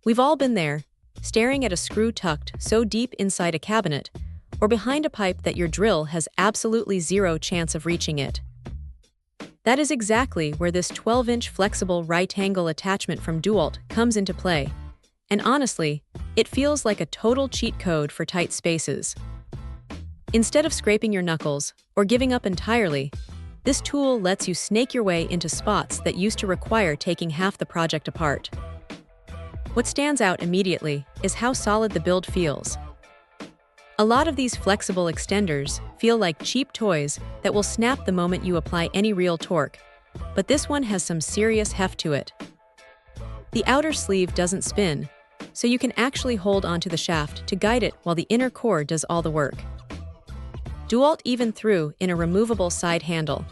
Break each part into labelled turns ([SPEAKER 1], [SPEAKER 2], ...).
[SPEAKER 1] We've all been there, staring at a screw tucked so deep inside a cabinet, or behind a pipe that your drill has absolutely zero chance of reaching it. That is exactly where this 12-inch flexible right-angle attachment from DEWALT comes into play. And honestly, it feels like a total cheat code for tight spaces. Instead of scraping your knuckles or giving up entirely, this tool lets you snake your way into spots that used to require taking half the project apart. What stands out immediately is how solid the build feels. A lot of these flexible extenders feel like cheap toys that will snap the moment you apply any real torque, but this one has some serious heft to it. The outer sleeve doesn't spin, so you can actually hold onto the shaft to guide it while the inner core does all the work. DEWALT even threw in a removable side handle,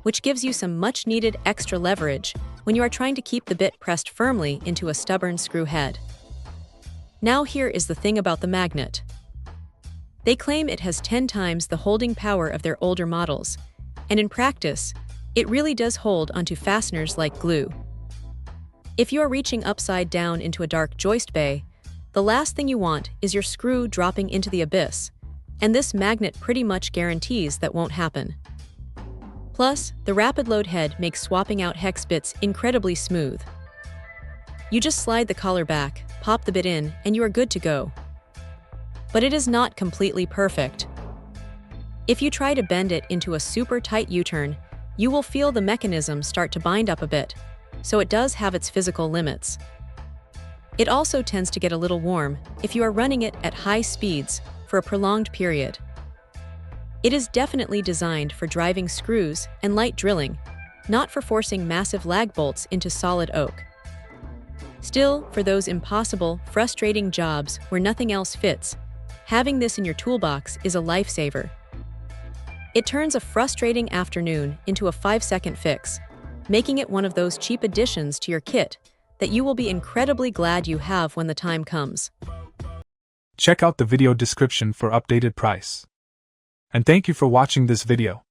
[SPEAKER 1] which gives you some much-needed extra leverage when you are trying to keep the bit pressed firmly into a stubborn screw head. Now here is the thing about the magnet. They claim it has 10 times the holding power of their older models, and in practice, it really does hold onto fasteners like glue. If you are reaching upside down into a dark joist bay, the last thing you want is your screw dropping into the abyss, and this magnet pretty much guarantees that won't happen. Plus, the rapid load head makes swapping out hex bits incredibly smooth. You just slide the collar back, pop the bit in, and you are good to go. But it is not completely perfect. If you try to bend it into a super tight U-turn, you will feel the mechanism start to bind up a bit, so it does have its physical limits. It also tends to get a little warm if you are running it at high speeds for a prolonged period. It is definitely designed for driving screws and light drilling, not for forcing massive lag bolts into solid oak. Still, for those impossible, frustrating jobs where nothing else fits, having this in your toolbox is a lifesaver. It turns a frustrating afternoon into a 5-second fix, making it one of those cheap additions to your kit that you will be incredibly glad you have when the time comes.
[SPEAKER 2] Check out the video description for updated price. And thank you for watching this video.